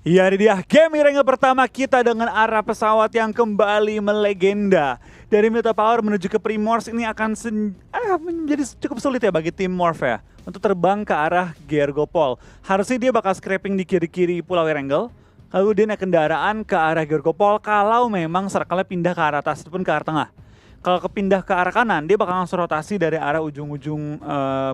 Iya, ini dia game ring pertama kita dengan arah pesawat yang kembali melegenda. Dari Milta Power menuju ke Primors ini akan menjadi cukup sulit ya bagi tim Morph ya untuk terbang ke arah Gergopol. Harusnya dia bakal scraping di kiri-kiri Pulau Erangel, lalu dia naik kendaraan ke arah Gergopol kalau memang circle-nya pindah ke arah atas ataupun ke arah tengah. Kalau kepindah ke arah kanan, dia bakal langsung rotasi dari arah ujung-ujung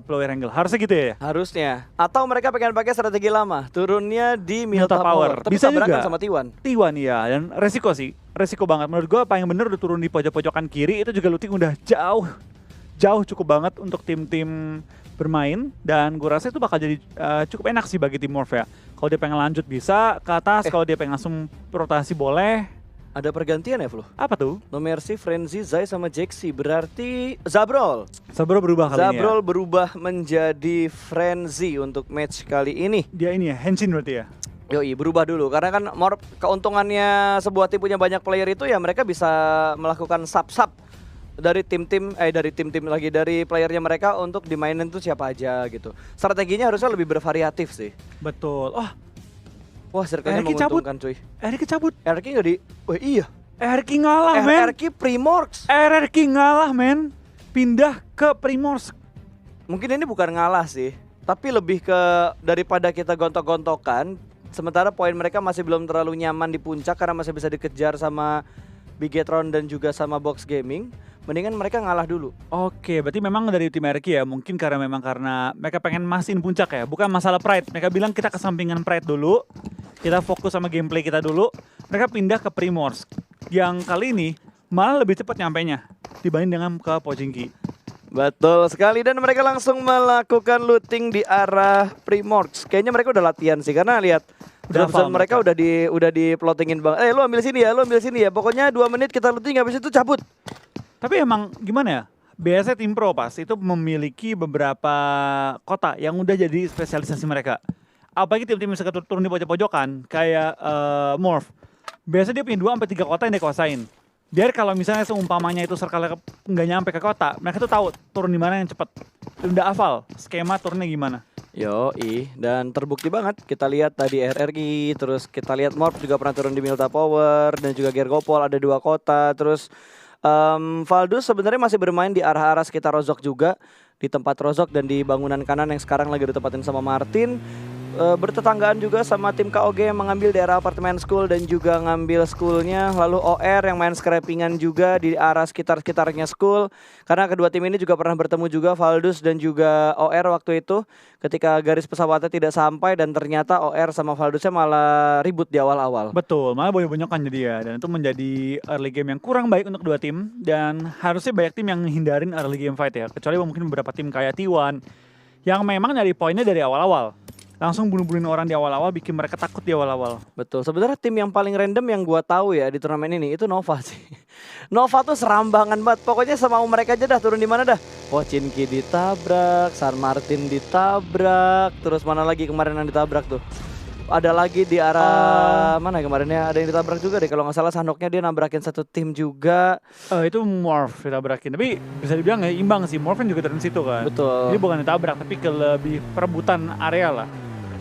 Pulau Erangel. Harusnya gitu ya? Harusnya. Atau mereka pengen pakai strategi lama, turunnya di Milta Milta Power. Power. Tapi Bisa tabrakan juga sama T1. T1 iya, dan resiko sih. Resiko banget. Menurut gue apa yang bener udah turun di pojok-pojokan kiri, itu juga looting udah jauh cukup banget untuk tim-tim bermain. Dan gue rasa itu bakal jadi cukup enak sih bagi tim Morph ya. Kalau dia pengen lanjut bisa ke atas, kalau dia pengen langsung rotasi boleh. Ada pergantian ya, Flo? Apa tuh? No Mercy, Frenzy, Zai sama Jaxi. Berarti Zabrol. Zabrol berubah kali ini ya? Zabrol berubah menjadi Frenzy untuk match kali ini. Dia ini ya, Henshin berarti ya? Yoi, berubah dulu. Karena kan keuntungannya sebuah tim punya banyak player itu ya mereka bisa melakukan sub-sub dari tim-tim dari playernya mereka untuk dimainin tuh siapa aja gitu. Strateginya harusnya lebih bervariatif sih. Betul. Wah, circle-nya Erki cabut. menguntungkan cuy. RRQ cabut. RRQ nggak di... Wah iya. RRQ ngalah men. RRQ Primorsk. RRQ ngalah men. Pindah ke Primorsk. Mungkin ini bukan ngalah sih. Tapi lebih ke daripada kita gontok-gontokan. Sementara poin mereka masih belum terlalu nyaman di puncak karena masih bisa dikejar sama Bigetron dan juga sama Box Gaming. Mendingan mereka ngalah dulu. Oke, berarti memang dari tim RRQ ya, mungkin karena mereka pengen masihin puncak ya, bukan masalah pride. Mereka bilang kita kesampingan pride dulu, kita fokus sama gameplay kita dulu. Mereka pindah ke Primorsk, yang kali ini malah lebih cepat nyampainya dibanding dengan ke Pochinki. Betul sekali, dan mereka langsung melakukan looting di arah Primorsk. Kayaknya mereka udah latihan sih, karena lihat drop zone mereka udah di plottingin banget. Lu ambil sini ya, pokoknya 2 menit kita looting habis itu cabut. Tapi emang gimana ya, biasanya tim pro pas itu memiliki beberapa kota yang udah jadi spesialisasi mereka. Apalagi tim-tim yang suka turun di pojok-pojokan, kayak Morph. Biasanya dia punya 2-3 kota yang dia kuasain. Biar kalau misalnya seumpamanya itu circle nggak nyampe ke kota, mereka tuh tahu turun di mana yang cepat. Udah hafal skema turunnya gimana. Dan terbukti banget. Kita lihat tadi RRQ, terus kita lihat Morph juga pernah turun di Milta Power, dan juga Gergopol ada 2 kota, terus Valdus sebenarnya masih bermain di arah-arah sekitar Rozok juga, di tempat Rozok dan di bangunan kanan yang sekarang lagi ditempatin sama Martin. Bertetanggaan juga sama tim KOG yang mengambil daerah apartemen school dan juga ngambil schoolnya. Lalu OR yang main scrappingan juga di arah sekitar-sekitarnya school. Karena kedua tim ini juga pernah bertemu juga, Valdus dan juga OR waktu itu, ketika garis pesawatnya tidak sampai dan ternyata OR sama Valdusnya malah ribut di awal-awal. Betul, malah bonyok-bonyokan jadi ya. Dan itu menjadi early game yang kurang baik untuk dua tim. Dan harusnya banyak tim yang hindarin early game fight ya. Kecuali mungkin beberapa tim kayak T1 yang memang nyari poinnya dari awal-awal. Langsung bunuh-bunuhin orang di awal-awal, bikin mereka takut di awal-awal. Betul, sebenarnya tim yang paling random yang gua tahu ya di turnamen ini itu Nova sih. Nova tuh serambangan banget, pokoknya semau mereka aja dah, turun di mana dah. Pochinki ditabrak, San Martin ditabrak, terus mana lagi kemarin yang ditabrak tuh? Ada lagi di arah mana kemarinnya, ada yang ditabrak juga deh kalau nggak salah, Sandoknya dia nabrakin satu tim juga. Itu Morph ditabrakin, tapi bisa dibilang ya imbang sih, Morph juga turun situ kan. Betul. Jadi bukan ditabrak, tapi ke lebih perebutan area lah.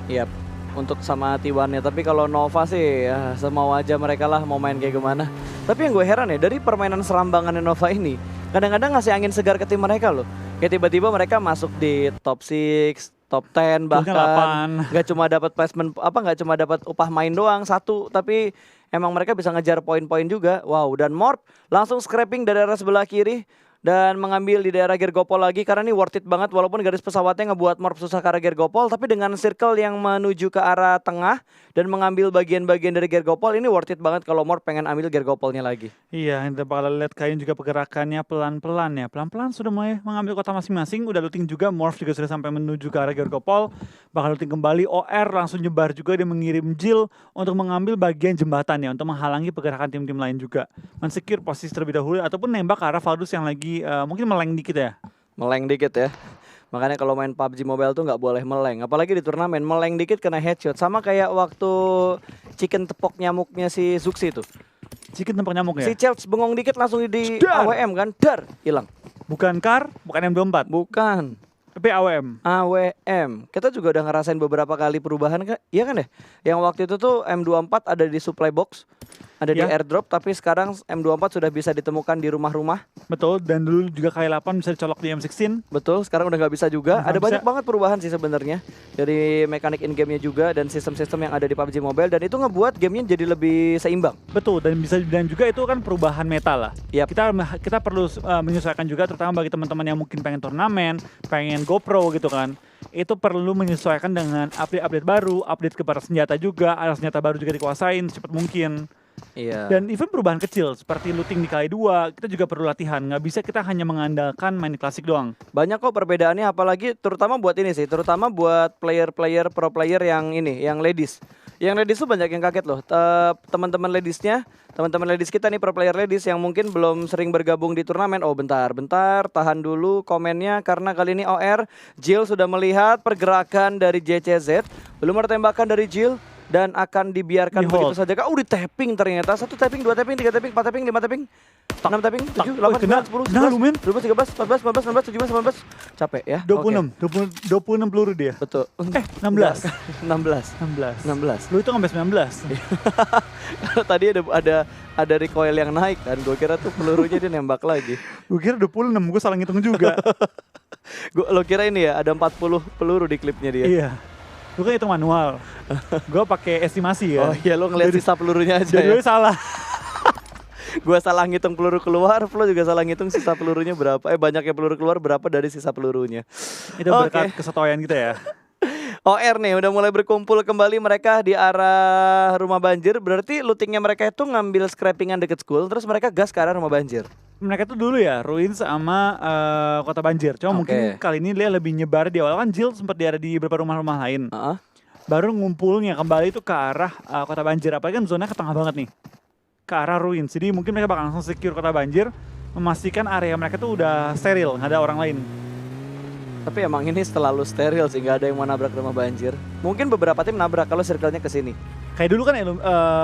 Iya, untuk sama T1-nya. Tapi kalau Nova sih ya semau aja mereka lah mau main kayak gimana. Tapi yang gue heran ya, dari permainan serambangan Nova ini kadang-kadang ngasih angin segar ke tim mereka loh. Kayak tiba-tiba mereka masuk di top 6, top 10 bahkan. Gak cuma dapat placement gak cuma dapat upah main doang satu, tapi emang mereka bisa ngejar poin-poin juga. Wow, dan Morph langsung scrapping dari arah sebelah kiri dan mengambil di daerah Gergopol lagi, karena ini worth it banget walaupun garis pesawatnya ngebuat Morph susah ke arah Gergopol, tapi dengan circle yang menuju ke arah tengah dan mengambil bagian-bagian dari Gergopol, ini worth it banget kalau Morph pengen ambil Gergopolnya lagi. Iya, kita bakal lihat kalian juga pergerakannya pelan-pelan ya. Pelan-pelan sudah mulai mengambil kota masing-masing, udah looting juga, Morph juga sudah sampai menuju ke arah Gergopol, bakal looting kembali. OR langsung nyebar juga, dia mengirim Jill untuk mengambil bagian jembatan ya, untuk menghalangi pergerakan tim-tim lain juga. Men-secure posisi terlebih dahulu ataupun nembak ke arah Valdus yang lagi mungkin meleng dikit ya. Meleng dikit ya. Makanya kalau main PUBG Mobile tuh nggak boleh meleng. Apalagi di turnamen, meleng dikit kena headshot. Sama kayak waktu chicken tepok nyamuknya si Zuxi tuh. Chicken tepok nyamuk ya? Si Chels bengong dikit langsung di AWM kan, dar, hilang. Bukan Kar, bukan M24. Bukan. Tapi AWM. AWM. Kita juga udah ngerasain beberapa kali perubahan kan? Iya kan ya? Yang waktu itu tuh M24 ada di supply box, ada di Ya. airdrop, tapi sekarang M24 sudah bisa ditemukan di rumah-rumah. Betul, dan dulu juga K8 bisa dicolok di M16. Betul, sekarang udah nggak bisa juga. Nggak Ada bisa. banyak banget perubahan sih sebenarnya dari mekanik in-game-nya juga dan sistem-sistem yang ada di PUBG Mobile, dan itu ngebuat gamenya jadi lebih seimbang. Betul, dan bisa dan juga itu kan perubahan meta lah. Yap. Kita perlu menyesuaikan juga, terutama bagi teman-teman yang mungkin pengen turnamen, pengen GoPro gitu kan. Itu perlu menyesuaikan dengan update-update baru, update kepada senjata juga, alat senjata baru juga dikuasain secepat mungkin. Iya. Dan even perubahan kecil seperti looting di kali 2, kita juga perlu latihan. Nggak bisa kita hanya mengandalkan main di klasik doang. Banyak kok perbedaannya, apalagi terutama buat ini sih, terutama buat player-player pro player yang ini, yang ladies. Yang ladies tuh banyak yang kaget loh. Teman-teman ladiesnya, teman-teman ladies kita nih pro player ladies yang mungkin belum sering bergabung di turnamen. Oh bentar, tahan dulu komennya karena kali ini OR Jill sudah melihat pergerakan dari JCZ. Belum ada tembakan dari Jill dan akan dibiarkan Di begitu hold. saja. Di tapping ternyata. 1 tapping, 2 tapping, 3 tapping, 4 tapping, 5 tapping, 6 tapping, 7, 8, 9, 10, 11, 12, 13, 14, 15, 16, 17, 18. Capek ya. 26, Oke. 26 peluru dia. Betul. 16. 16. 16. 16. Lu itu sampai 19. Tadi ada recoil yang naik kan. Gue kira tuh pelurunya dia nembak lagi. Gue kira 26, gue salah ngitung juga. Lo kira ini ya ada 40 peluru di klipnya dia. Iya. Gue kan hitung manual. Gue pakai estimasi ya. Oh iya, lo ngeliat sisa pelurunya aja Jadi ya. gue salah. Gue salah ngitung peluru keluar, lo juga salah ngitung sisa pelurunya berapa. Banyaknya peluru keluar berapa dari sisa pelurunya. Itu berkat kesotoyan kita ya. OR nih udah mulai berkumpul kembali mereka di arah rumah banjir. Berarti lootingnya mereka itu ngambil scrappingan deket school, terus mereka gas ke arah rumah banjir. Mereka tuh dulu ya Ruins sama Kota Banjir. Cuma mungkin kali ini dia lebih nyebar. Di awal kan Jill sempat ada di beberapa rumah-rumah lain. Baru ngumpulnya kembali itu ke arah Kota Banjir. Apalagi kan zona ke tengah banget nih, ke arah Ruins. Jadi mungkin mereka bakal langsung secure Kota Banjir, memastikan area mereka tuh udah steril, nggak ada orang lain. Tapi emang ini selalu steril sih, nggak ada yang mau nabrak rumah banjir. Mungkin beberapa tim nabrak kalau circle-nya ke sini. Kayak dulu kan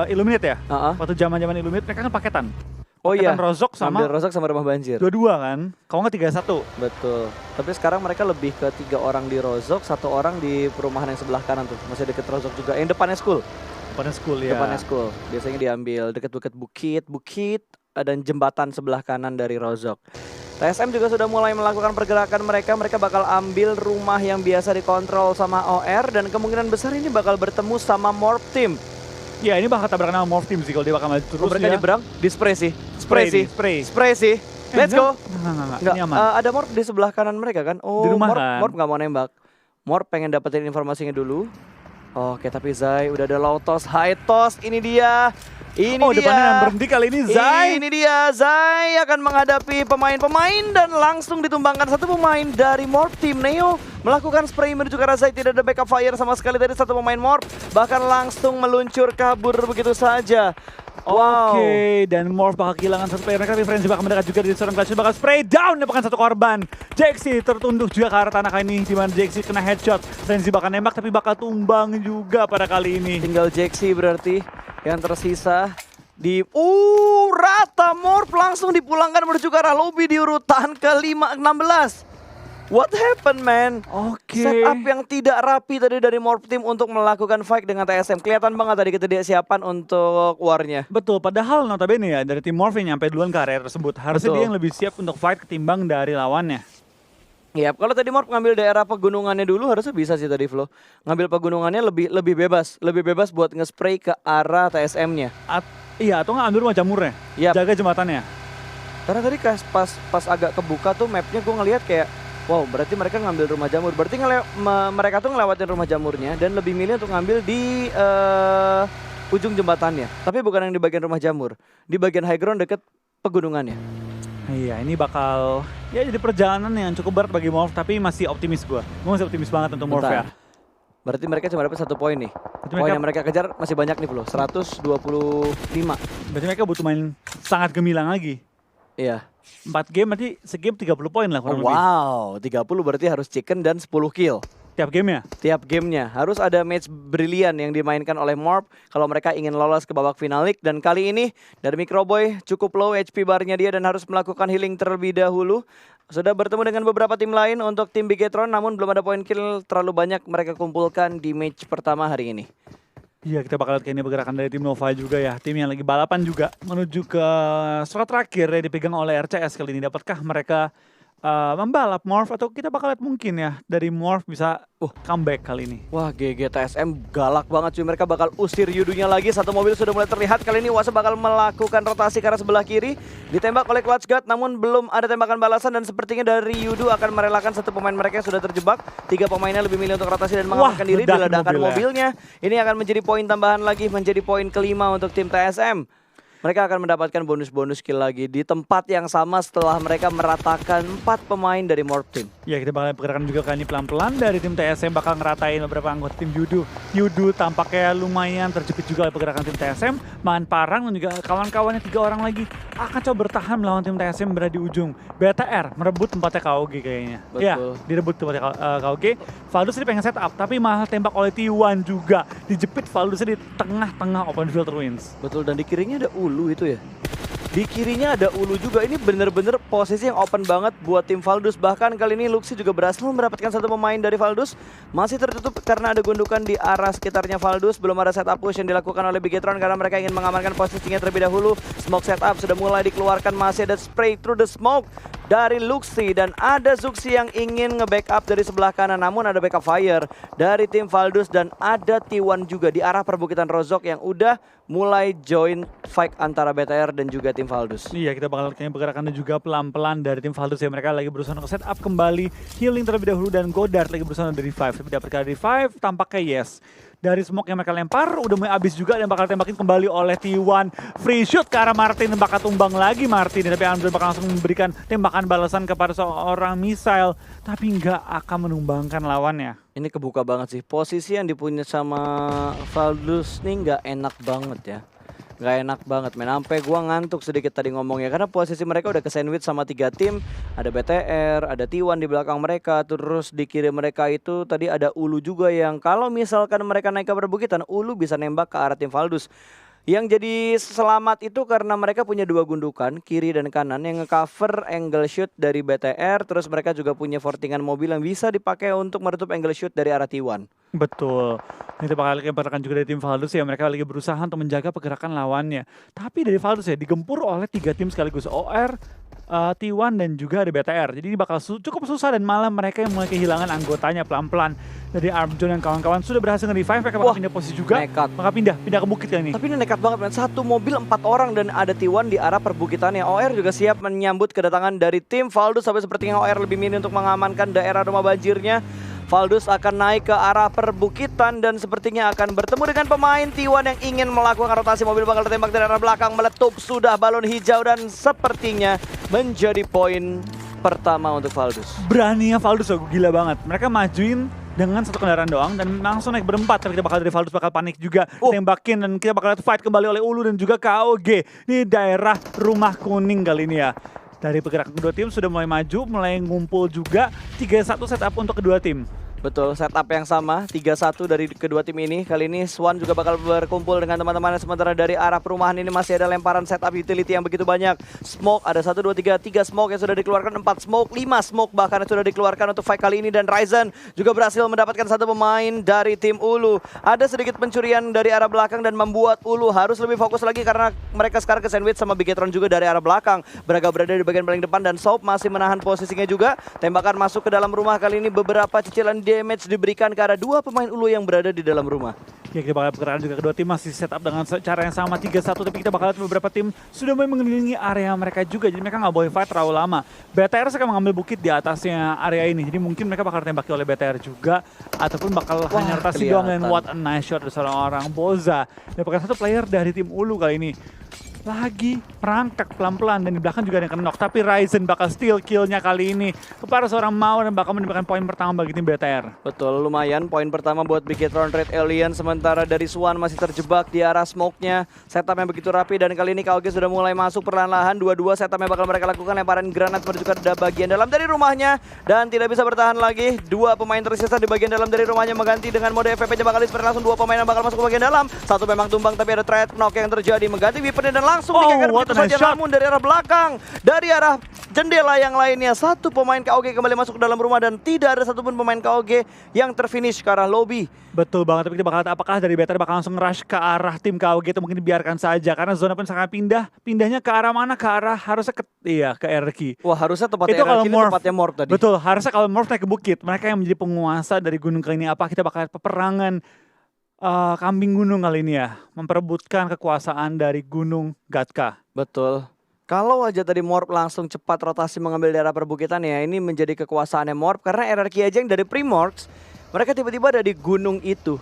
Illuminate ya. Uh-uh. Waktu zaman-zaman Illuminate mereka kan paketan. Oh iya, Rozok sama ambil Rozok sama rumah banjir. dua-dua kan. Kalau nggak 3-1. Betul. Tapi sekarang mereka lebih ke 3 orang di Rozok, 1 orang di perumahan yang sebelah kanan tuh. Masih deket Rozok juga. Yang depannya school. Depannya school ya. Depannya school. Biasanya diambil deket-deket bukit dan jembatan sebelah kanan dari Rozok. TSM juga sudah mulai melakukan pergerakan mereka. Mereka bakal ambil rumah yang biasa dikontrol sama OR dan kemungkinan besar ini bakal bertemu sama Morph Team. Ya ini bakal tabrakan sama Morph Team sih kalau dia bakal maju terus Mereka ya. nyebrang di spray sih. Spray sih. Let's go. Enggak, Nggak, ini aman. ada Morph di sebelah kanan mereka kan. Oh, Di rumah kan? Morph nggak mau nembak. Morph pengen dapetin informasinya dulu. Oke, tapi Zai udah ada low toss, high toss. Ini dia. Depannya yang berhenti kali ini Zai. Ini dia, Zai akan menghadapi pemain-pemain dan langsung ditumbangkan satu pemain dari Morph Team. Neo melakukan spray menuju ke arah Zai, tidak ada backup fire sama sekali dari satu pemain Morph. Bahkan langsung meluncur kabur begitu saja. Wow. Oke, dan Morph bakal kehilangan satu player mereka, tapi Frenzy bakal mendekat juga di seorang Clash, bakal spray down, dapatkan satu korban. Jaxi tertunduk juga ke arah tanah kali ini, di mana Jaxi kena headshot. Frenzy bakal nembak, tapi bakal tumbang juga pada kali ini. Tinggal Jaxi berarti yang tersisa di rata. Morph langsung dipulangkan menuju ke arah lobby di urutan ke-16. What happened, man? Oke. Setup yang tidak rapi tadi dari Morph Team untuk melakukan fight dengan TSM. Kelihatan banget tadi ketidaksiapan untuk war-nya. Betul, padahal notabene ya dari tim Morph yang nyampe duluan ke area tersebut. Harusnya Betul. dia yang lebih siap untuk fight ketimbang dari lawannya. Ya, kalau tadi Morph ngambil daerah pegunungannya dulu harusnya bisa sih tadi Flo. Ngambil pegunungannya lebih bebas buat nge-spray ke arah TSM-nya. Iya, atau nggak ambil rumah jamurnya. Yap. Jaga jembatannya. Karena tadi pas agak kebuka tuh mapnya gue ngelihat kayak wow, berarti mereka ngambil rumah jamur. Berarti mereka tuh ngelewatin rumah jamurnya dan lebih milih untuk ngambil di ujung jembatannya. Tapi bukan yang di bagian rumah jamur, di bagian high ground deket pegunungannya. Iya, ini bakal ya jadi perjalanan yang cukup berat bagi Morph, tapi masih optimis gue. Gue masih optimis banget untuk Morph ya. Berarti mereka cuma dapat 1 poin nih. Poin yang mereka kejar masih banyak nih Flo, 125. Berarti mereka butuh main sangat gemilang lagi. Iya. 4 game berarti segame 30 poin lah kurang lebih. Wow, 30 berarti harus chicken dan 10 kill. Tiap gamenya? Tiap gamenya harus ada match brilian yang dimainkan oleh Morph kalau mereka ingin lolos ke babak final league. Dan kali ini dari Microboy cukup low HP barnya dia dan harus melakukan healing terlebih dahulu. Sudah bertemu dengan beberapa tim lain untuk tim Bigetron, namun belum ada poin kill terlalu banyak mereka kumpulkan di match pertama hari ini. Iya, kita bakal lihat kayak ini pergerakan dari tim Nova juga ya. Tim yang lagi balapan juga menuju ke slot terakhir yang dipegang oleh RCS kali ini. Dapatkah mereka membalap Morph, atau kita bakal lihat mungkin ya dari Morph bisa comeback kali ini. Wah, GG TSM galak banget cuy. Mereka bakal usir Yudunya lagi. Satu mobil sudah mulai terlihat. Kali ini Wasa bakal melakukan rotasi ke arah sebelah kiri. Ditembak oleh Clutch God, namun belum ada tembakan balasan. Dan sepertinya dari Yudu akan merelakan satu pemain mereka yang sudah terjebak. 3 pemainnya lebih milih untuk rotasi dan mengamankan diri. Diledakkan mobilnya. Ini akan menjadi poin tambahan lagi. Menjadi poin kelima untuk tim TSM. Mereka akan mendapatkan bonus-bonus kill lagi di tempat yang sama setelah mereka meratakan 4 pemain dari Morph Team. Ya, kita bakal pergerakan juga kali ini pelan-pelan dari tim TSM bakal ngeratain beberapa anggota tim Yudu. Yudu tampaknya lumayan terjepit juga oleh pergerakan tim TSM. Man Parang dan juga kawan-kawannya 3 orang lagi akan coba bertahan melawan tim TSM berada di ujung. BTR merebut tempatnya KOG kayaknya. Betul. Ya, direbut tempatnya KOG. Valdus ini pengen set up, tapi malah tembak oleh T1 juga. Dijepit Valdusnya di tengah-tengah open field ruins. Betul, dan di kirinya ada Ulu itu ya. Di kirinya ada Ulu juga. Ini bener-bener posisi yang open banget buat tim Valdus. Bahkan kali ini Luxi juga berhasil mendapatkan satu pemain dari Valdus. Masih tertutup karena ada gundukan di arah sekitarnya Valdus. Belum ada setup push yang dilakukan oleh Bigetron karena mereka ingin mengamankan posisinya terlebih dahulu. Smoke setup sudah mulai dikeluarkan. Masih ada spray through the smoke dari Luxi. Dan ada Zuxi yang ingin nge-backup dari sebelah kanan. Namun ada backup fire dari tim Valdus. Dan ada T1 juga di arah perbukitan Rozok yang udah mulai join fight antara BTR dan juga tim Valdus. Iya, kita bakal kayaknya pergerakannya juga pelan-pelan dari tim Valdus ya. Mereka lagi berusaha untuk set up kembali, healing terlebih dahulu, dan Godard lagi berusaha untuk revive. Tapi dapatkan revive, tampaknya yes. Dari smoke yang mereka lempar, udah mulai habis juga dan bakal tembakin kembali oleh T1. Free shoot ke arah Martin, bakal tumbang lagi Martin. Tapi Andrew bakal langsung memberikan tembakan balasan kepada seorang missile. Tapi nggak akan menumbangkan lawannya. Ini kebuka banget sih. Posisi yang dipunya sama Valdus nih nggak enak banget ya. Nggak enak banget men. Sampai gua ngantuk sedikit tadi ngomongnya. Karena posisi mereka udah ke sandwich sama 3 tim. Ada BTR, ada T1 di belakang mereka. Terus di kiri mereka itu tadi ada Ulu juga yang kalau misalkan mereka naik ke perbukitan, Ulu bisa nembak ke arah tim Valdus. Yang jadi selamat itu karena mereka punya 2 gundukan, kiri dan kanan, yang nge-cover angle shoot dari BTR. Terus mereka juga punya fortingan mobil yang bisa dipakai untuk menutup angle shoot dari arah T1. Betul. Ini bakal pergerakan juga dari tim Valdus ya. Mereka lagi berusaha untuk menjaga pergerakan lawannya. Tapi dari Valdus ya digempur oleh 3 tim sekaligus. OR, T1 dan juga ada BTR. Jadi ini bakal cukup susah dan malah mereka yang mulai kehilangan anggotanya pelan-pelan. Dari Armjon dan kawan-kawan sudah berhasil nge-revive, mereka bakal pindah posisi juga. Nekat. Bakal pindah ke bukit kali ini. Tapi ini nekat banget men. Satu mobil 4 orang dan ada T1 di arah perbukitannya. OR juga siap menyambut kedatangan dari tim Valdus. Sampai sepertinya OR lebih milih untuk mengamankan daerah rumah banjirnya. Valdus akan naik ke arah perbukitan dan sepertinya akan bertemu dengan pemain T1 yang ingin melakukan rotasi. Mobil bakal ditembak dari arah belakang, meletup sudah balon hijau dan sepertinya menjadi poin pertama untuk Valdus. Beraninya Valdus, gila banget. Mereka majuin dengan 1 kendaraan doang dan langsung naik berempat. Tapi kita bakal dari Valdus bakal panik juga, tembakin, dan kita bakal fight kembali oleh Ulu dan juga KOG di daerah rumah kuning kali ini ya. Dari pergerakan kedua tim sudah mulai maju, mulai ngumpul juga. 3-1 setup untuk kedua tim. Betul, setup yang sama, 3-1 dari kedua tim ini. Kali ini Swan juga bakal berkumpul dengan teman-temannya. Sementara dari arah perumahan ini masih ada lemparan setup utility yang begitu banyak. Smoke, ada 1, 2, 3 smoke yang sudah dikeluarkan, 4 smoke, 5 smoke bahkan yang sudah dikeluarkan untuk fight kali ini. Dan Ryzen juga berhasil mendapatkan 1 pemain dari tim Ulu. Ada sedikit pencurian dari arah belakang dan membuat Ulu harus lebih fokus lagi karena mereka sekarang ke sandwich sama Bigetron juga dari arah belakang. Braga berada di bagian paling depan dan Soap masih menahan posisinya juga. Tembakan masuk ke dalam rumah kali ini, beberapa cicilan damage diberikan ke arah 2 pemain Ulu yang berada di dalam rumah. Ya, kita bakal pergerakan juga kedua tim masih setup dengan cara yang sama 3-1, tapi kita bakal lihat beberapa tim sudah mulai mengelilingi area mereka juga, jadi mereka nggak boleh fight terlalu lama. BTR sekarang mengambil bukit di atasnya area ini, jadi mungkin mereka bakal ditembaki oleh BTR juga, ataupun bakal hanya rotasi doang. Dan what a nice shot dari seorang Boza. Dapatkan 1 player dari tim Ulu kali ini. lagi merangkak pelan-pelan dan di belakang juga ada yang kena knock. Tapi Ryzen bakal steal kill-nya kali ini kepada seorang Mao dan bakal mendapatkan poin pertama bagi tim BTR. Betul, lumayan poin pertama buat Bigetron Red Alien. Sementara dari Swan masih terjebak di arah smoke-nya. Setup yang begitu rapi dan kali ini KOG sudah mulai masuk perlahan-lahan. Dua-dua setup yang bakal mereka lakukan, lemparan granat menuju ke bagian dalam dari rumahnya. Dan tidak bisa bertahan lagi. Dua pemain tersisa di bagian dalam dari rumahnya mengganti dengan mode FPP bakal disperse langsung. Dua pemain yang bakal masuk ke bagian dalam. Satu memang tumbang tapi ada threat knock yang terjadi. Mengganti weapon dan langsung dikekang begitu saja. Namun dari arah belakang, dari arah jendela yang lainnya, satu pemain KOG kembali masuk ke dalam rumah dan tidak ada satupun pemain KOG yang terfinish ke arah lobby. Betul banget, tapi kita bakal lihat apakah dari BTR bakal langsung rush ke arah tim KOG atau mungkin dibiarkan saja karena zona pun sangat pindahnya ke arah mana? Ke arah harusnya ke RQ. Wah, harusnya tempatnya itu kalau RQ, tempatnya Morph tadi. Betul, harusnya kalau Morph naik ke bukit, mereka yang menjadi penguasa dari gunung kali ini. Apa kita bakal lihat peperangan kambing gunung kali ini ya, memperebutkan kekuasaan dari gunung Gatka. Betul. Kalau aja tadi Morph langsung cepat rotasi mengambil daerah perbukitan ya, ini menjadi kekuasaannya Morph karena RRQ aja yang dari Primorsk, mereka tiba-tiba ada di gunung itu.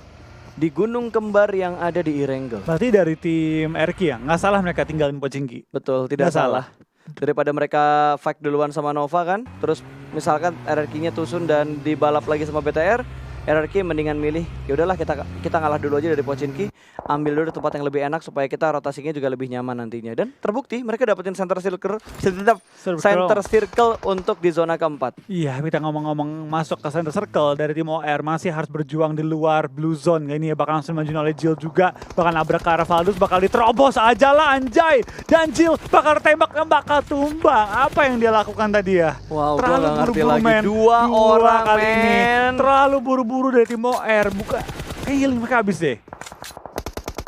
Di gunung kembar yang ada di Erangel. Berarti dari tim RQ ya? Nggak salah mereka tinggalin Pochinki. Betul, tidak salah. Daripada mereka fight duluan sama Nova kan, terus misalkan RRQ-nya tusun dan dibalap lagi sama BTR, RRQ mendingan milih, ya udahlah kita ngalah dulu aja dari Pochinki, ambil dulu tempat yang lebih enak supaya kita rotasinya juga lebih nyaman nantinya. Dan terbukti mereka dapetin center circle untuk di zona keempat. Iya, kita ngomong-ngomong masuk ke center circle dari tim OR masih harus berjuang di luar blue zone. Ini ya bakal langsung maju oleh Jill juga, bakal nabrak ke arah Valdus, bakal diterobos aja lah anjay. Dan Jill bakal tembak dan bakal tumbang. Apa yang dia lakukan tadi ya? Wow, terlalu gua ngerti buru-buru, lagi. men. Dua orang, kali men. ini. Terlalu buru-buru dari tim OR. Kayaknya healing mereka habis deh.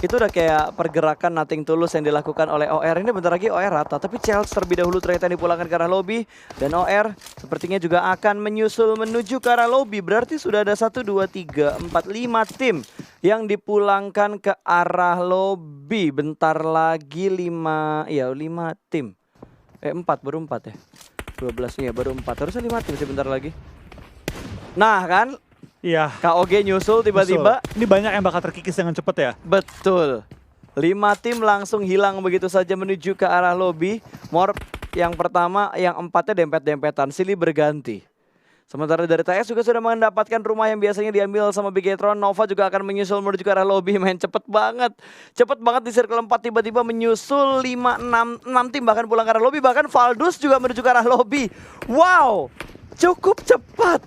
Itu udah kayak pergerakan nothing tulus yang dilakukan oleh OR. Ini bentar lagi OR rata, tapi Chelsea terlebih dahulu ternyata dipulangkan ke arah lobby. Dan OR sepertinya juga akan menyusul menuju ke arah lobby. Berarti sudah ada 1, 2, 3, 4, 5 tim yang dipulangkan ke arah lobby. Bentar lagi 5 tim. 4, baru 4 ya. 12 ya, baru 4. Harusnya 5 tim sih bentar lagi. Nah kan, Iya. KOG nyusul tiba-tiba. Ini banyak yang bakal terkikis dengan cepat ya. Betul. 5 tim langsung hilang begitu saja menuju ke arah lobby. Morph yang pertama, yang 4-nya dempet-dempetan, silih berganti. Sementara dari TS juga sudah mendapatkan rumah yang biasanya diambil sama Bigetron. Nova juga akan menyusul menuju ke arah lobby. Main cepet banget. Cepet banget di circle 4 tiba-tiba menyusul 5, 6 tim bahkan pulang ke arah lobby. Bahkan Valdus juga menuju ke arah lobby. Wow, cukup cepat.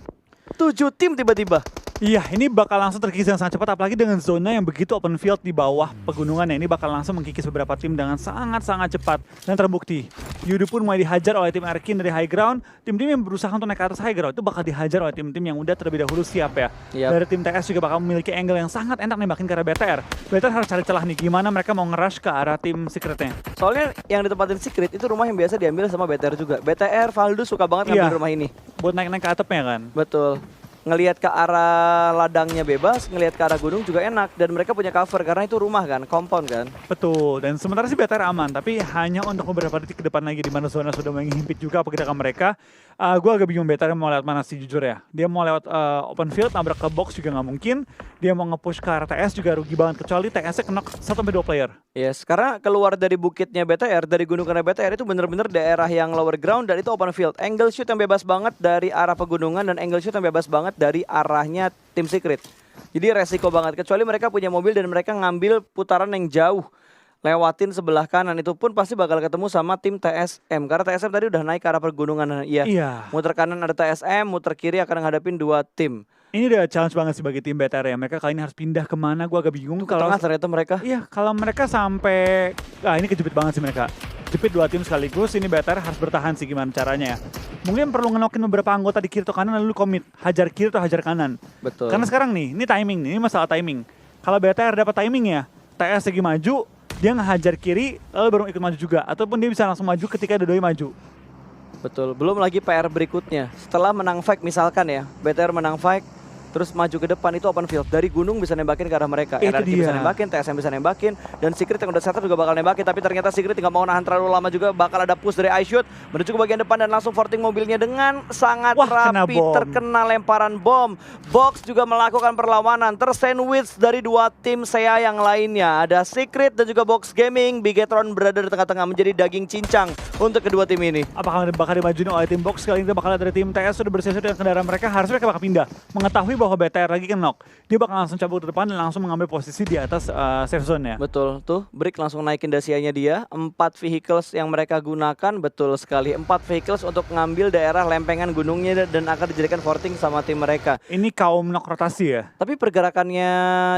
7 tim tiba-tiba. Iya, ini bakal langsung terkikis dengan sangat cepat, apalagi dengan zona yang begitu open field di bawah pegunungan. Ini bakal langsung mengkikis beberapa tim dengan sangat-sangat cepat. Dan terbukti, Yudu pun mulai dihajar oleh tim Erkin dari high ground. Tim-tim yang berusaha untuk naik ke atas high ground itu bakal dihajar oleh tim-tim yang udah terlebih dahulu siap ya. Yep. Dari tim TS juga bakal memiliki angle yang sangat enak nembakin ke arah BTR. BTR harus cari celah nih, gimana mereka mau nge-rush ke arah tim secretnya. Soalnya yang ditempatin secret itu rumah yang biasa diambil sama BTR juga. BTR, Valdus suka banget ngambil rumah ini. Buat naik-naik ke atapnya kan. Betul. Ngelihat ke arah ladangnya bebas, ngelihat ke arah gunung juga enak. Dan mereka punya cover karena itu rumah kan, compound kan. Betul, dan sementara sih BTR aman, tapi hanya untuk beberapa detik ke depan lagi di mana zona sudah menghimpit juga pergerakan mereka. Gue agak bingung BTR mau lewat mana sih jujur ya. Dia mau lewat open field, nabrak ke box juga nggak mungkin. Dia mau nge-push ke arah TS juga rugi banget, kecuali TS-nya kena 1-2 player. Yes, karena keluar dari bukitnya BTR, dari gunung karena BTR itu bener-bener daerah yang lower ground dan itu open field. Angle shoot yang bebas banget dari arah pegunungan dan angle shoot yang bebas banget dari arahnya tim secret. Jadi resiko banget, kecuali mereka punya mobil dan mereka ngambil putaran yang jauh. Lewatin sebelah kanan, itu pun pasti bakal ketemu sama tim TSM. Karena TSM tadi udah naik ke arah pergunungan. Iya. Muter kanan ada TSM, muter kiri akan ngadepin 2 tim. Ini udah challenge banget sih bagi tim BTR ya. Mereka kali ini harus pindah kemana, gue agak bingung. Ke tengah ternyata mereka. Iya, kalau mereka sampai... ini kejepit banget sih mereka. Jepit 2 tim sekaligus, ini BTR harus bertahan sih gimana caranya ya. Mungkin perlu ngenokin beberapa anggota di kiri atau kanan lalu komit. Hajar kiri atau hajar kanan. Betul. Karena sekarang nih, ini timing nih, ini masalah timing. Kalau BTR dapat timing ya, TS lagi maju, dia ngehajar kiri lalu baru ikut maju juga. Ataupun dia bisa langsung maju ketika dua-duanya maju. Betul, belum lagi PR berikutnya. Setelah menang fight misalkan ya, BTR menang fight, terus maju ke depan itu open field. Dari gunung bisa nembakin ke arah mereka. Itu RRQ bisa dia. nembakin, TSM bisa nembakin, dan Secret yang udah setup juga bakal nembakin. Tapi ternyata Secret nggak mau nahan terlalu lama juga, bakal ada push dari iShoot menuju ke bagian depan dan langsung forting mobilnya dengan sangat Wah, kena rapi bom. terkena lemparan bom. Box juga melakukan perlawanan, tersandwich dari dua tim SEA yang lainnya. Ada Secret dan juga Box Gaming. Bigetron berada di tengah-tengah menjadi daging cincang untuk kedua tim ini. Apakah bakal dimajuin oleh tim Box kali ini, bakal dari tim TS sudah bersiap dengan kendaraan mereka, harusnya mereka bakal pindah. Mengetahui bahwa BTR lagi knock, dia bakal langsung cabut ke depan dan langsung mengambil posisi di atas safe zone ya. Betul, tuh Brick langsung naikin dasianya dia. 4 vehicles yang mereka gunakan, betul sekali. 4 vehicles untuk ngambil daerah lempengan gunungnya dan akan dijadikan forting sama tim mereka. Ini kaum knock rotasi ya. Tapi pergerakannya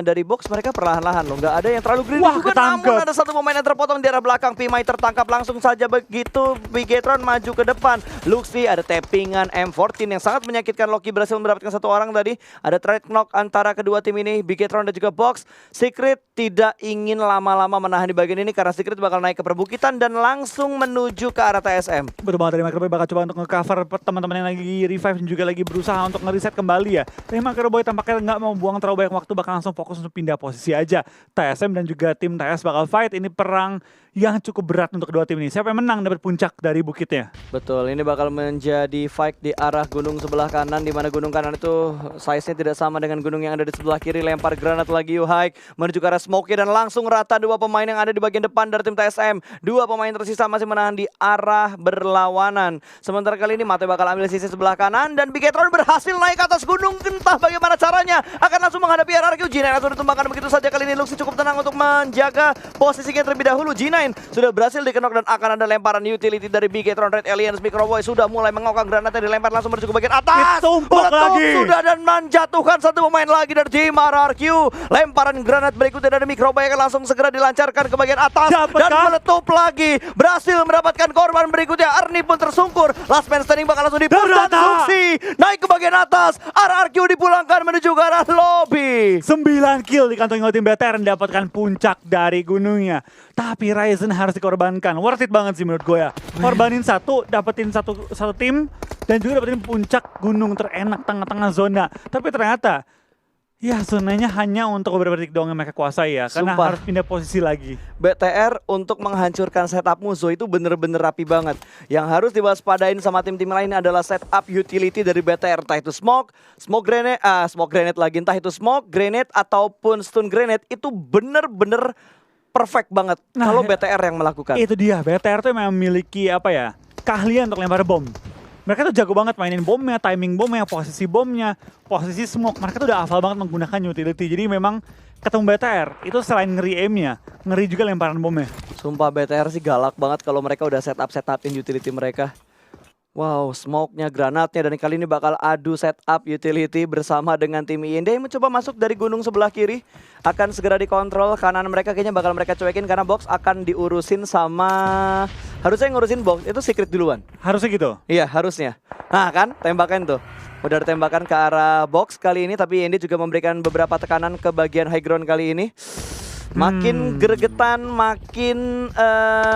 dari Box mereka perlahan-lahan loh. Nggak ada yang terlalu greedy Wah, juga. ketangkep. Namun ada satu pemain yang terpotong di arah belakang. Pimai tertangkap langsung saja begitu. Bigetron maju ke depan. Luxi ada tappingan M14 yang sangat menyakitkan. Loki berhasil mendapatkan satu orang tadi. Ada trade knock antara kedua tim ini. Bigetron dan juga Box. Secret tidak ingin lama-lama menahan di bagian ini karena Secret bakal naik ke perbukitan dan langsung menuju ke arah TSM. Betul banget, dari Microboy bakal coba untuk nge-cover teman-teman yang lagi revive dan juga lagi berusaha untuk nge-reset kembali ya. Tapi Microboy tampaknya nggak mau buang terlalu banyak waktu, bakal langsung fokus untuk pindah posisi aja. TSM dan juga tim TS bakal fight, ini perang yang cukup berat untuk kedua tim ini. Siapa yang menang dapat puncak dari bukitnya? Betul, ini bakal menjadi fight di arah gunung sebelah kanan, di mana gunung kanan itu size-nya tidak sama dengan gunung yang ada di sebelah kiri. Lempar granat lagi Yuhaik menuju ke arah smoke dan langsung rata dua pemain yang ada di bagian depan dari tim TSM. Dua pemain tersisa masih menahan di arah berlawanan. Sementara kali ini Mate bakal ambil sisi sebelah kanan dan Bigetron berhasil naik ke atas gunung. Entah bagaimana caranya akan langsung menghadapi RRQ. G9 langsung ditumbangkan begitu saja. Kali ini Luxi cukup tenang untuk menjaga posisinya terlebih dahulu. G9 sudah berhasil dikenok dan akan ada lemparan utility dari Bigetron. Red Aliens Microboy sudah mulai mengokang granatnya, dilempar langsung menuju ke bagian atas. Ditumpuk lagi. Sudah dan menjatuhkan satu pemain lagi dari tim RRQ. Lemparan granat berikutnya dari Microboy akan langsung segera dilancarkan ke bagian atas. Dapat Dan kah? meletup lagi. Berhasil mendapatkan korban berikutnya. Arni pun tersungkur. Last man standing bakal langsung dipush dan Ternyata. Suksi naik ke bagian atas. RRQ dipulangkan menuju ke arah lobby. 9 kill dikantongi oleh tim BTR, mendapatkan puncak dari gunungnya. Tapi Ryzen harus dikorbankan. Worth it banget sih menurut gue ya. Korbanin satu, dapetin satu tim, dan juga dapetin puncak gunung terenak tengah-tengah zona. Tapi ternyata ya zonanya hanya untuk beberapa detik doang yang mereka kuasai ya. Karena Sumpah. harus pindah posisi lagi. BTR untuk menghancurkan setup musuh itu bener-bener rapi banget. Yang harus diwaspadain sama tim-tim lain adalah setup utility dari BTR. Entah itu smoke grenade lagi. Entah itu smoke, grenade, ataupun stun grenade. Itu bener-bener perfect banget Nah, kalau BTR yang melakukan. Itu dia, BTR tuh memang memiliki apa ya, keahlian untuk lempar bom. Mereka tuh jago banget mainin bomnya, timing bomnya, posisi smoke. Mereka tuh udah hafal banget menggunakan utility. Jadi memang ketemu BTR, itu selain ngeri aimnya, ngeri juga lemparan bomnya. Sumpah BTR sih galak banget kalau mereka udah setupin utility mereka. Wow, smoke-nya, granatnya, dan kali ini bakal adu setup utility bersama dengan tim IND yang mencoba masuk dari gunung sebelah kiri. Akan segera dikontrol, kanan mereka kayaknya bakal mereka cuekin karena box akan diurusin sama... Harusnya yang ngurusin box, itu Secret duluan. Harusnya gitu. Iya, harusnya. Nah kan, tembakan tuh. Udah ditembakkan ke arah box kali ini, tapi IND juga memberikan beberapa tekanan ke bagian high ground kali ini. Makin gregetan, makin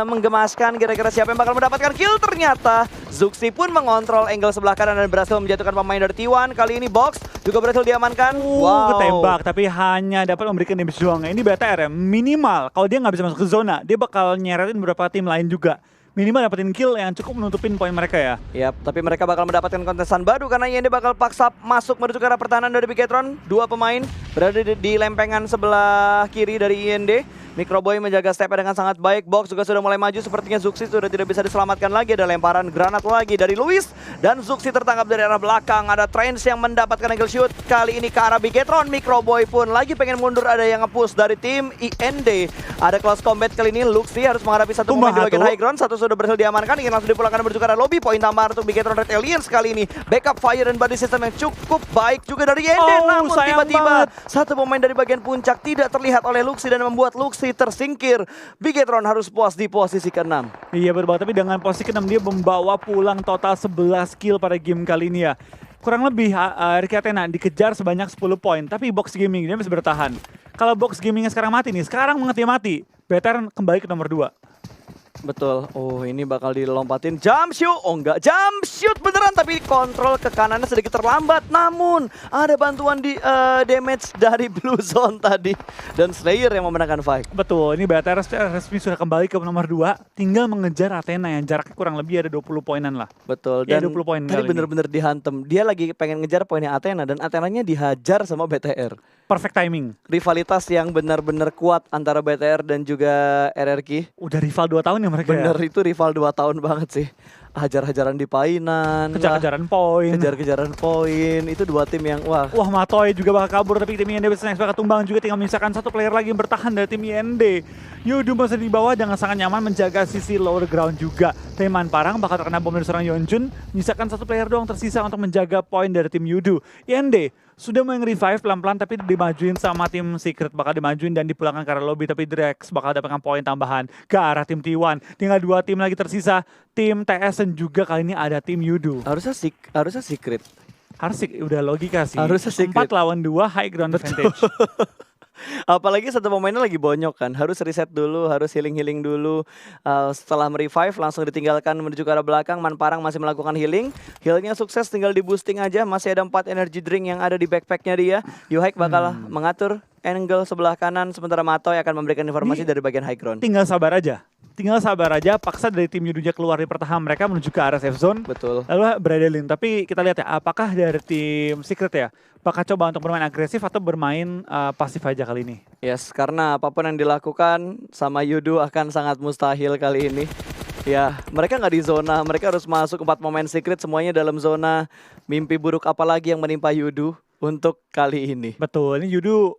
menggemaskan. Kira-kira siapa yang bakal mendapatkan kill? Ternyata Zuxi pun mengontrol angle sebelah kanan dan berhasil menjatuhkan pemain dari T1. Kali ini Box juga berhasil diamankan. Ketembak, tapi hanya dapat memberikan damage doang. Ini BTR ya, minimal kalau dia nggak bisa masuk ke zona, dia bakal nyeretin beberapa tim lain juga. Minimal dapetin kill yang cukup menutupin poin mereka ya. Yap, tapi mereka bakal mendapatkan kontesan baru karena IND bakal paksa masuk menuju ke arah pertahanan dari Bigetron. Dua pemain berada di lempengan sebelah kiri dari IND. Microboy menjaga stepnya dengan sangat baik. Box juga sudah mulai maju, sepertinya Zuxi sudah tidak bisa diselamatkan lagi. Ada lemparan granat lagi dari Luis. Dan Zuxi tertangkap dari arah belakang. Ada Trains yang mendapatkan angle shoot. Kali ini ke arah Bigetron. Microboy pun lagi pengen mundur, ada yang nge-push dari tim IND. Ada close combat kali ini. Luxi harus menghadapi satu pemain di bagian high ground. Satu sudah berhasil diamankan, ingin langsung dipulangkan menuju ke arah lobby. Poin tambahan untuk Bigetron Red Aliens kali ini. Backup fire dan body system yang cukup baik juga dari IND. Namun sayang tiba-tiba banget. satu pemain dari bagian puncak tidak terlihat oleh Luxi dan membuat Luxi tersingkir. Bigetron harus puas di posisi ke-6. Iya berbalik, tapi dengan posisi ke-6 dia membawa pulang total 11 kill pada game kali ini ya. Kurang lebih Ricky Athena dikejar sebanyak 10 poin, tapi Box Gaming dia masih bertahan. Kalau Box Gamingnya sekarang mati nih, sekarang banget dia mati, BTR kembali ke nomor 2. Betul. Oh, ini bakal dilompatin jump shoot. Oh enggak, jump shoot beneran tapi kontrol ke kanannya sedikit terlambat. Namun ada bantuan di damage dari Blue Zone tadi dan Slayer yang memenangkan fight. Betul, ini BTR resmi sudah kembali ke nomor 2, tinggal mengejar Athena yang jaraknya kurang lebih ada 20 poinan lah. Betul. Ya, Dan 20 poin tadi kali ini. bener-bener dihantem. Dia lagi pengen ngejar poinnya Athena dan Athenanya dihajar sama BTR. Perfect timing. Rivalitas yang benar-benar kuat antara BTR dan juga RRQ. Udah rival 2 tahun ya mereka Bener, ya? itu rival 2 tahun banget sih. Hajar-hajaran di painan lah, Kejar-kejaran poin. kejar-kejaran poin. Itu 2 tim yang wah. Wah, Matoy juga bakal kabur, tapi tim IND bisa bakal tumbang juga, tinggal menyisakan 1 player lagi yang bertahan dari tim IND. Yudu masih di bawah dengan sangat nyaman menjaga sisi lower ground juga. Tapi Manparang bakal terkena bom dari seorang Yeonjun, menyisakan 1 player doang tersisa untuk menjaga poin dari tim Yudu. IND sudah mau revive pelan-pelan tapi dimajuin sama tim Secret, bakal dimajuin dan dipulangkan ke arah lobby, tapi Drex bakal dapatkan poin tambahan ke arah tim T1. Tinggal 2 tim lagi tersisa, tim TS dan juga kali ini ada tim Yudu. Harusnya Secret. Harus sih, udah logika sih. Harusnya Secret. 4 lawan 2 high ground advantage. Apalagi satu pemainnya lagi bonyok kan, harus reset dulu, harus healing dulu. Setelah merevive langsung ditinggalkan menuju ke arah belakang. Manparang masih melakukan healing, healnya sukses, tinggal di boosting aja. Masih ada 4 energy drink yang ada di backpacknya dia. Yuhaik bakal mengatur angle sebelah kanan, sementara Matoy akan memberikan informasi Ini dari bagian high ground. Tinggal sabar aja, paksa dari tim Yudunya keluar di pertahanan mereka menuju ke arah safe zone. Betul. Lalu Bradelin, tapi kita lihat ya, apakah dari tim Secret ya, bakal coba untuk bermain agresif atau bermain pasif aja kali ini? Yes, karena apapun yang dilakukan sama Yudu akan sangat mustahil kali ini. Ya, mereka nggak di zona, mereka harus masuk 4 pemain Secret semuanya dalam zona. Mimpi buruk apalagi yang menimpa Yudu untuk kali ini. Betul, ini Yudu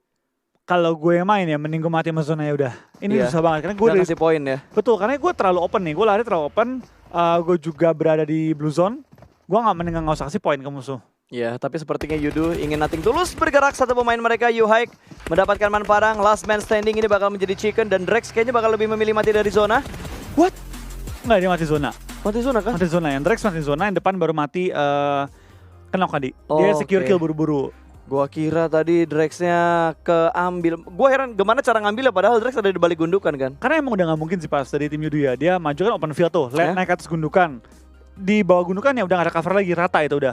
kalau gue main ya, mending gue mati sama zona ya udah. Ini Iya. susah banget, karena gue Nggak ngasih poin ya. betul, karena gue terlalu open nih, gue lari terlalu open, gue juga berada di blue zone, gue mending nggak usah kasih poin ke musuh. Ya, tapi sepertinya Yudu ingin nothing tulus bergerak. 1 pemain mereka, Yuhaik, mendapatkan Manparang. Last man standing ini bakal menjadi Chicken dan Drex kayaknya bakal lebih memilih mati dari zona. What? Nggak, dia mati zona. Mati zona kan? Mati zona, yang Drex mati zona, yang depan baru mati Kenok tadi. Oh, Dia secure oke. kill buru-buru. Gua kira tadi Drex-nya keambil. Gua heran gimana cara ngambilnya padahal Drex ada di balik gundukan kan. Karena emang udah nggak mungkin sih pas dari tim Yudu ya. Dia maju kan open field tuh, Ya. naik ke atas gundukan. Di bawah gundukan ya udah nggak ada cover lagi, rata itu udah.